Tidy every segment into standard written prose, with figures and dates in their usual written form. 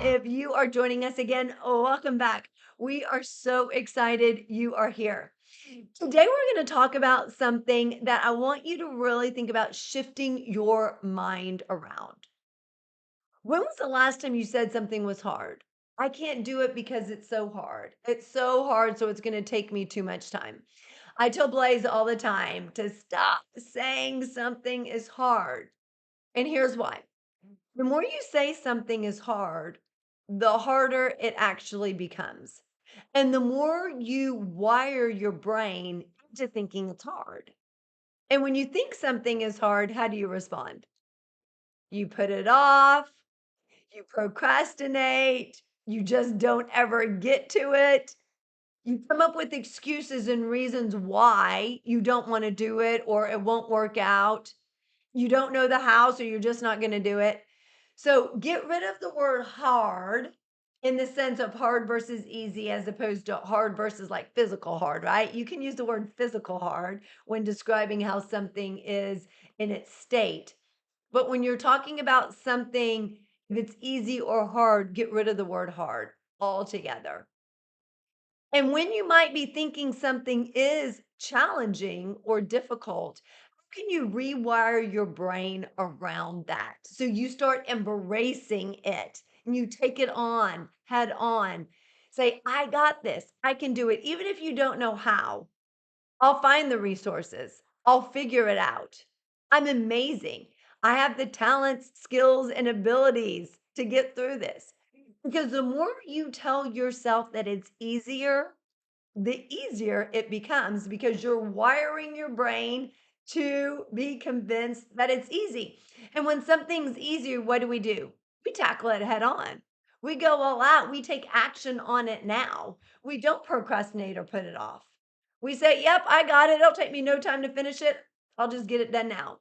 If you are joining us again, welcome back. We are so excited you are here. Today, we're going to talk about something that I want you to really think about shifting your mind around. When was the last time you said something was hard? I can't do it because it's so hard. It's so hard, so it's going to take me too much time. I tell Blaze all the time to stop saying something is hard. And here's why. The more you say something is hard, the harder it actually becomes. And the more you wire your brain into thinking it's hard. And when you think something is hard, how do you respond? You put it off, you procrastinate, you just don't ever get to it. You come up with excuses and reasons why you don't want to do it or it won't work out. You don't know the house or you're just not going to do it. So get rid of the word hard in the sense of hard versus easy as opposed to hard versus like physical hard, right? You can use the word physical hard when describing how something is in its state. But when you're talking about something, if it's easy or hard, get rid of the word hard altogether. And when you might be thinking something is challenging or difficult, how can you rewire your brain around that? So you start embracing it and you take it on head on. Say, I got this. I can do it. Even if you don't know how, I'll find the resources. I'll figure it out. I'm amazing. I have the talents, skills, and abilities to get through this. Because the more you tell yourself that it's easier, the easier it becomes because you're wiring your brain to be convinced that it's easy. And when something's easier, what do? We tackle it head on. We go all out. We take action on it now. We don't procrastinate or put it off. We say, yep, I got it. It'll take me no time to finish it. I'll just get it done now.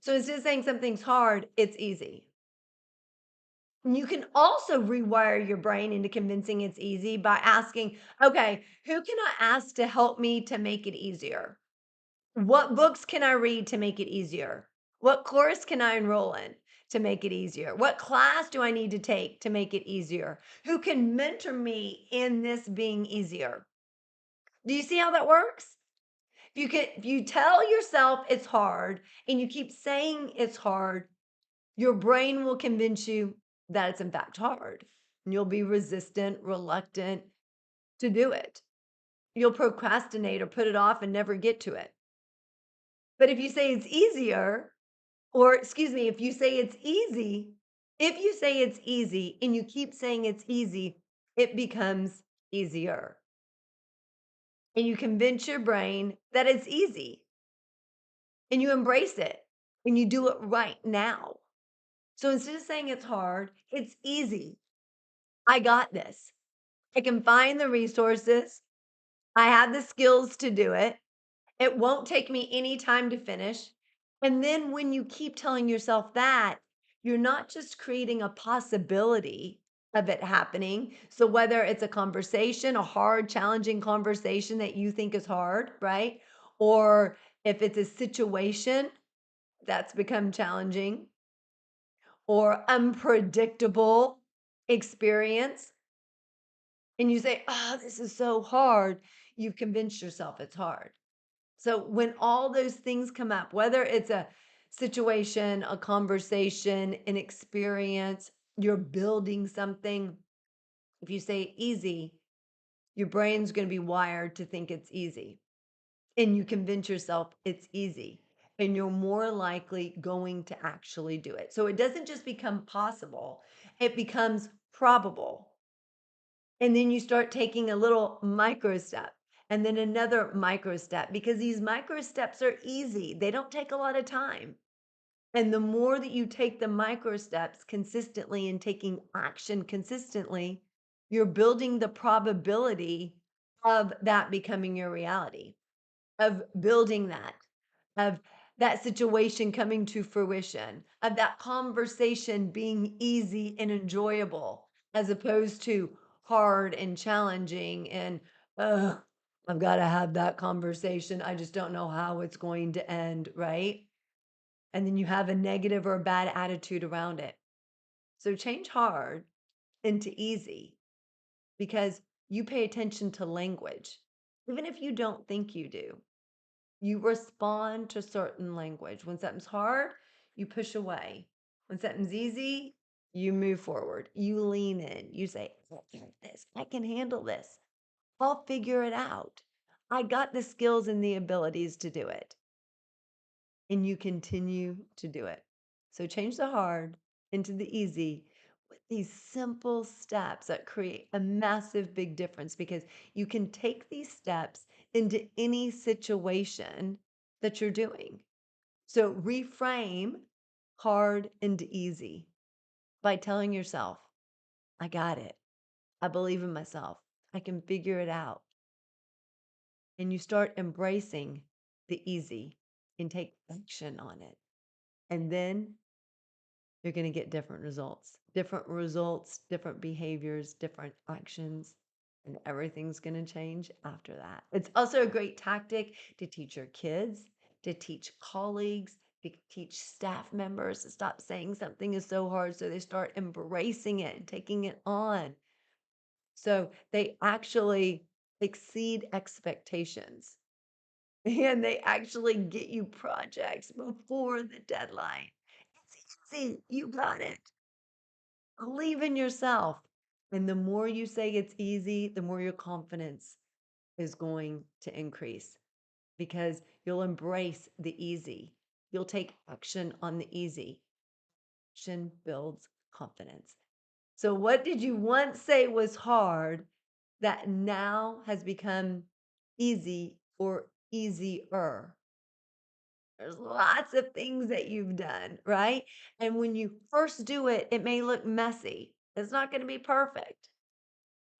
So instead of saying something's hard, it's easy. And you can also rewire your brain into convincing it's easy by asking, okay, who can I ask to help me to make it easier? What books can I read to make it easier? What course can I enroll in to make it easier? What class do I need to take to make it easier? Who can mentor me in this being easier? Do you see how that works? If you tell yourself it's hard and you keep saying it's hard, your brain will convince you that it's in fact hard. And you'll be resistant, reluctant to do it. You'll procrastinate or put it off and never get to it. But if you say it's easier, or excuse me, if you say it's easy, if you say it's easy and you keep saying it's easy, it becomes easier. And you convince your brain that it's easy and you embrace it and you do it right now. So instead of saying it's hard, it's easy. I got this. I can find the resources. I have the skills to do it. It won't take me any time to finish. And then when you keep telling yourself that, you're not just creating a possibility of it happening. So whether it's a conversation, a hard, challenging conversation that you think is hard, right? Or if it's a situation that's become challenging or unpredictable experience, and you say, "Oh, this is so hard," you've convinced yourself it's hard. So when all those things come up, whether it's a situation, a conversation, an experience, you're building something, if you say easy, your brain's going to be wired to think it's easy. And you convince yourself it's easy. And you're more likely going to actually do it. So it doesn't just become possible, it becomes probable. And then you start taking a little micro step and then another micro step because these micro steps are easy. They don't take a lot of time. And the more that you take the micro steps consistently and taking action consistently, you're building the probability of that becoming your reality, of building that, of that situation coming to fruition, of that conversation being easy and enjoyable, as opposed to hard and challenging and, ugh, I've got to have that conversation. I just don't know how it's going to end, right? And then you have a negative or a bad attitude around it. So change hard into easy because you pay attention to language, even if you don't think you do. You respond to certain language. When something's hard, you push away. When something's easy, you move forward. You lean in. You say, I got this. I can handle this. I'll figure it out. I got the skills and the abilities to do it. And you continue to do it. So change the hard into the easy with these simple steps that create a massive big difference because you can take these steps into any situation that you're doing. So reframe hard into easy by telling yourself, I got it. I believe in myself. I can figure it out. And you start embracing the easy and take action on it. And then you're going to get different results, different behaviors, different actions, and everything's going to change after that. It's also a great tactic to teach your kids, to teach colleagues, to teach staff members to stop saying something is so hard so they start embracing it and taking it on. So they actually exceed expectations and they actually get you projects before the deadline. It's easy. You got it. Believe in yourself. And the more you say it's easy, the more your confidence is going to increase because you'll embrace the easy. You'll take action on the easy. Action builds confidence. So, what did you once say was hard that now has become easy or easier? There's lots of things that you've done, right? And when you first do it, it may look messy. It's not going to be perfect.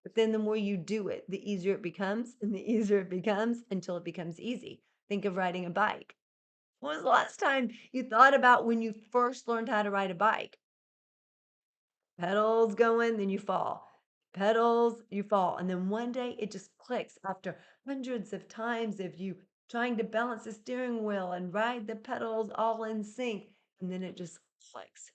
But then the more you do it, the easier it becomes, and the easier it becomes until it becomes easy. Think of riding a bike. When was the last time you thought about when you first learned how to ride a bike? Pedals going, then you fall. Pedals, you fall. And then one day it just clicks after hundreds of times of you trying to balance the steering wheel and ride the pedals all in sync. And then it just clicks.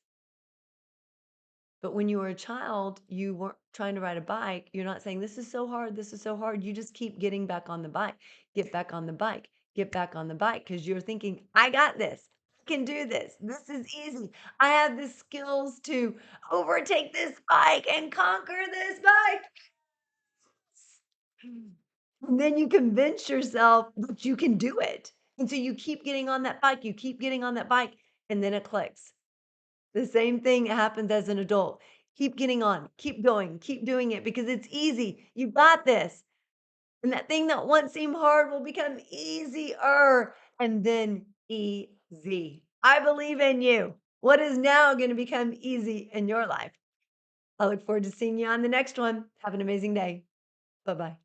But when you were a child, you weren't trying to ride a bike. You're not saying, this is so hard. This is so hard. You just keep getting back on the bike, get back on the bike, get back on the bike because you're thinking, I got this. I can do this. This is easy. I have the skills to overtake this bike and conquer this bike. And then you convince yourself that you can do it. And so you keep getting on that bike, you keep getting on that bike, and then it clicks. The same thing happens as an adult. Keep getting on, keep going, keep doing it because it's easy. You got this. And that thing that once seemed hard will become easier and then easy. I believe in you. What is now going to become easy in your life? I look forward to seeing you on the next one. Have an amazing day. Bye bye.